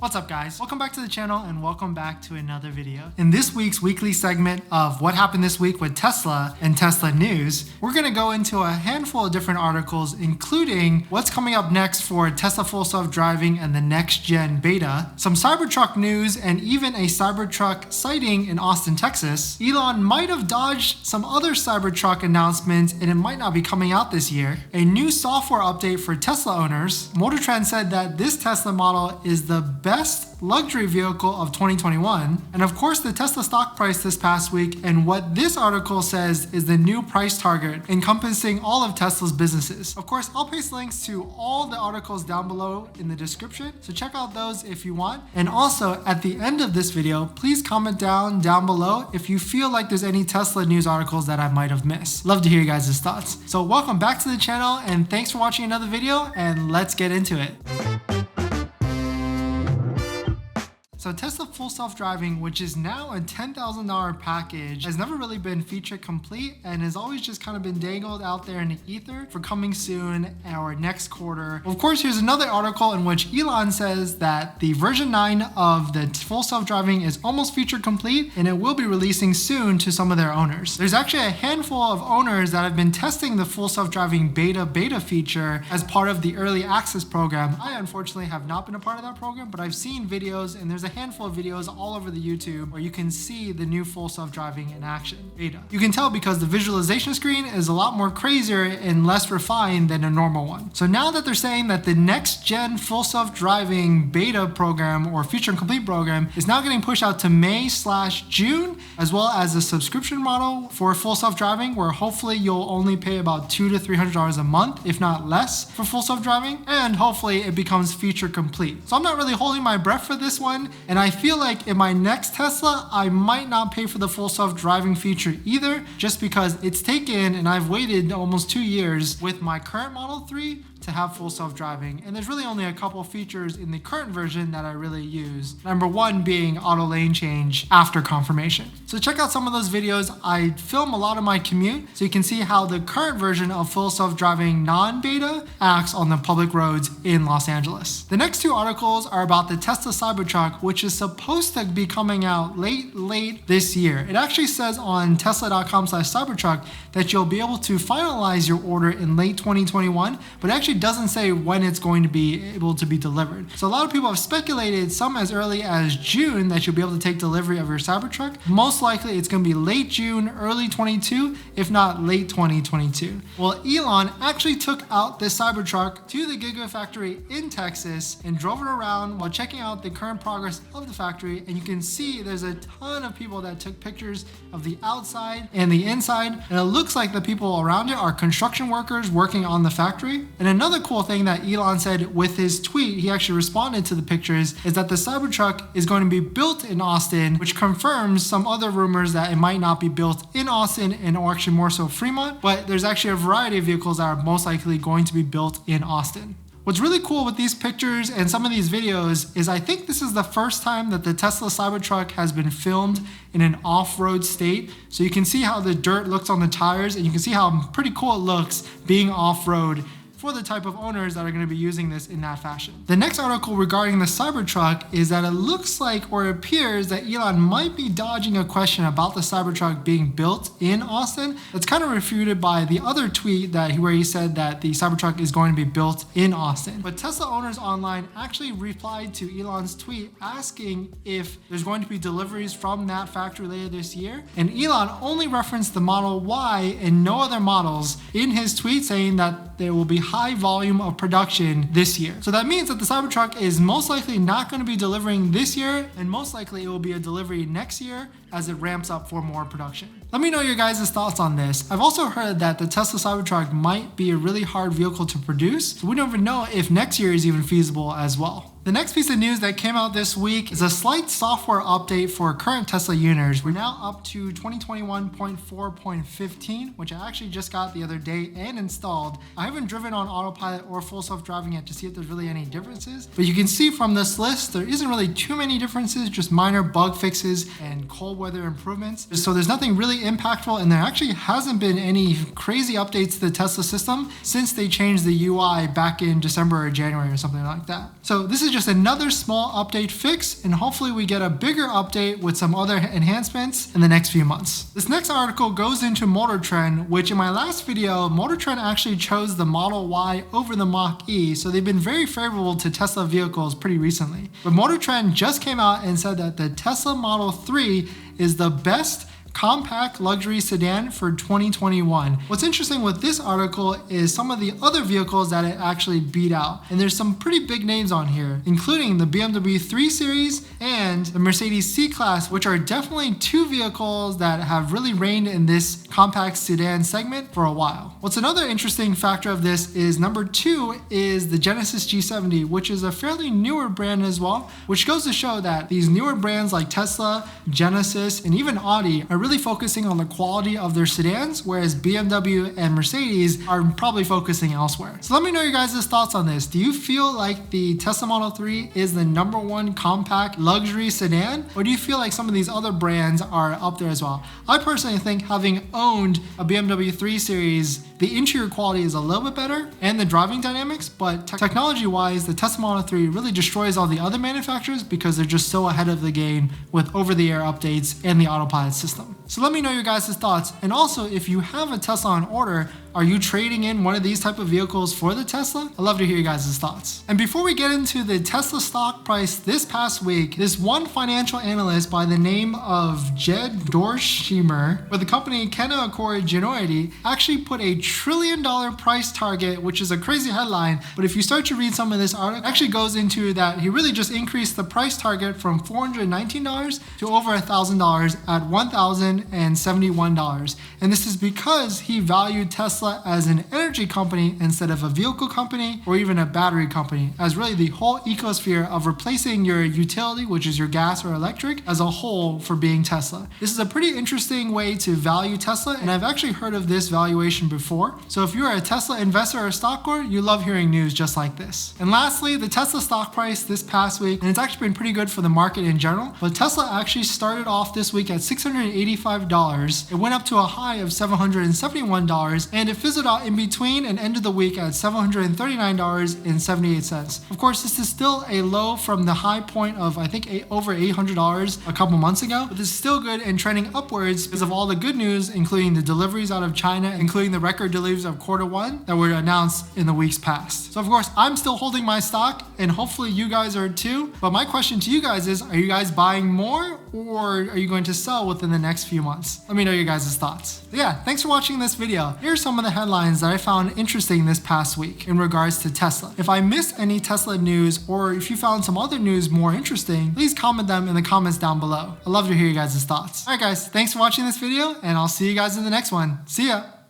What's up guys? Welcome back to the channel and welcome back to another video. In this week's weekly segment of what happened this week with Tesla and Tesla news, we're going to go into a handful of different articles, including what's coming up next for Tesla full self-driving and the next gen beta, some Cybertruck news, and even a Cybertruck sighting in Austin, Texas. Elon might have dodged some other Cybertruck announcements and it might not be coming out this year. A new software update for Tesla owners. MotorTrend said that this Tesla model is the best luxury vehicle of 2021, and of course the Tesla stock price this past week and what this article says is the new price target encompassing all of Tesla's businesses. Of course, I'll paste links to all the articles down below in the description, so check out those if you want. And also at the end of this video, please comment down below if you feel like there's any Tesla news articles that I might have missed. Love to hear you guys' thoughts. So welcome back to the channel and thanks for watching another video, and let's get into it. So Tesla full self-driving, which is now a $10,000 package, has never really been feature complete and has always just kind of been dangled out there in the ether for coming soon or next quarter. Of course, here's another article in which Elon says that the version 9 of the full self-driving is almost feature complete and it will be releasing soon to some of their owners. There's actually a handful of owners that have been testing the full self-driving beta feature as part of the early access program. I unfortunately have not been a part of that program, but I've seen videos and there's a handful of videos all over the YouTube where you can see the new full self-driving in action beta. You can tell because the visualization screen is a lot more crazier and less refined than a normal one. So now that they're saying that the next gen full self-driving beta program or feature complete program is now getting pushed out to May/June, as well as a subscription model for full self-driving where hopefully you'll only pay about $200 to $300 a month, if not less, for full self-driving, and hopefully it becomes feature complete. So I'm not really holding my breath for this one, and I feel like in my next Tesla, I might not pay for the full self-driving feature either, just because it's taken and I've waited almost 2 years with my current Model 3 to have full self-driving, and there's really only a couple features in the current version that I really use. Number one being auto lane change after confirmation. So check out some of those videos. I film a lot of my commute, so you can see how the current version of full self-driving non-beta acts on the public roads in Los Angeles. The next two articles are about the Tesla Cybertruck, which is supposed to be coming out late this year. It actually says on tesla.com/cybertruck that you'll be able to finalize your order in late 2021, but actually doesn't say when it's going to be able to be delivered. So a lot of people have speculated, some as early as June, that you'll be able to take delivery of your Cybertruck. Most likely it's going to be late June, early 22, if not late 2022. Well, Elon actually took out this Cybertruck to the Gigafactory in Texas and drove it around while checking out the current progress of the factory, and you can see there's a ton of people that took pictures of the outside and the inside, and it looks like the people around it are construction workers working on the factory. And another cool thing that Elon said with his tweet, he actually responded to the pictures, is that the Cybertruck is going to be built in Austin, which confirms some other rumors that it might not be built in Austin and or actually more so Fremont, but there's actually a variety of vehicles that are most likely going to be built in Austin. What's really cool with these pictures and some of these videos is I think this is the first time that the Tesla Cybertruck has been filmed in an off-road state. So you can see how the dirt looks on the tires and you can see how pretty cool it looks being off-road for the type of owners that are going to be using this in that fashion. The next article regarding the Cybertruck is that it looks like or appears that Elon might be dodging a question about the Cybertruck being built in Austin. That's kind of refuted by the other tweet where he said that the Cybertruck is going to be built in Austin. But Tesla owners online actually replied to Elon's tweet asking if there's going to be deliveries from that factory later this year. And Elon only referenced the Model Y and no other models in his tweet, saying that there will be high volume of production this year. So that means that the Cybertruck is most likely not going to be delivering this year, and most likely it will be a delivery next year as it ramps up for more production. Let me know your guys' thoughts on this. I've also heard that the Tesla Cybertruck might be a really hard vehicle to produce, so we don't even know if next year is even feasible as well. The next piece of news that came out this week is a slight software update for current Tesla users. We're now up to 2021.4.15, which I actually just got the other day and installed. I haven't driven on autopilot or full self-driving yet to see if there's really any differences, but you can see from this list, there isn't really too many differences, just minor bug fixes and cold weather improvements. So there's nothing really impactful, and there actually hasn't been any crazy updates to the Tesla system since they changed the UI back in December or January or something like that. So this is just another small update fix, and hopefully we get a bigger update with some other enhancements in the next few months. This next article goes into Motor Trend, which in my last video, Motor Trend actually chose the Model Y over the Mach-E, so they've been very favorable to Tesla vehicles pretty recently. But Motor Trend just came out and said that the Tesla Model 3 is the best compact luxury sedan for 2021. What's interesting with this article is some of the other vehicles that it actually beat out. And there's some pretty big names on here, including the BMW 3 Series and the Mercedes C-Class, which are definitely two vehicles that have really reigned in this compact sedan segment for a while. What's another interesting factor of this is number 2 is the Genesis G70, which is a fairly newer brand as well, which goes to show that these newer brands like Tesla, Genesis, and even Audi are really focusing on the quality of their sedans, whereas BMW and Mercedes are probably focusing elsewhere. So let me know your guys' thoughts on this. Do you feel like the Tesla Model 3 is the #1 compact luxury sedan, or do you feel like some of these other brands are up there as well? I personally think, having owned a BMW 3 Series, the interior quality is a little bit better and the driving dynamics, but technology-wise, the Tesla Model 3 really destroys all the other manufacturers because they're just so ahead of the game with over-the-air updates and the autopilot system. So let me know your guys' thoughts. And also, if you have a Tesla on order, are you trading in one of these type of vehicles for the Tesla? I'd love to hear your guys' thoughts. And before we get into the Tesla stock price this past week, this one financial analyst by the name of Jed Dorsheimer with the company Canaccord Genuity actually put a $1 trillion price target, which is a crazy headline. But if you start to read some of this article, it actually goes into that he really just increased the price target from $419 to over $1,000 at $1,071. And this is because he valued Tesla as an energy company instead of a vehicle company or even a battery company, as really the whole ecosphere of replacing your utility, which is your gas or electric, as a whole for being Tesla. This is a pretty interesting way to value Tesla, and I've actually heard of this valuation before. So if you're a Tesla investor or stockholder, you love hearing news just like this. And lastly, the Tesla stock price this past week, and it's actually been pretty good for the market in general, but Tesla actually started off this week at $685. It went up to a high of $771, and it fizzled out in between and ended the week at $739.78. Of course, this is still a low from the high point of, I think, over $800 a couple months ago, but this is still good and trending upwards because of all the good news, including the deliveries out of China, including the record deliveries of Q1 that were announced in the weeks past. So of course, I'm still holding my stock, and hopefully you guys are too. But my question to you guys is, are you guys buying more, or are you going to sell within the next few months? Let me know your guys' thoughts. But yeah, thanks for watching this video. Here's some of the headlines that I found interesting this past week in regards to Tesla. If I missed any Tesla news, or if you found some other news more interesting, please comment them in the comments down below. I'd love to hear you guys' thoughts. Alright guys, thanks for watching this video, and I'll see you guys in the next one. See ya!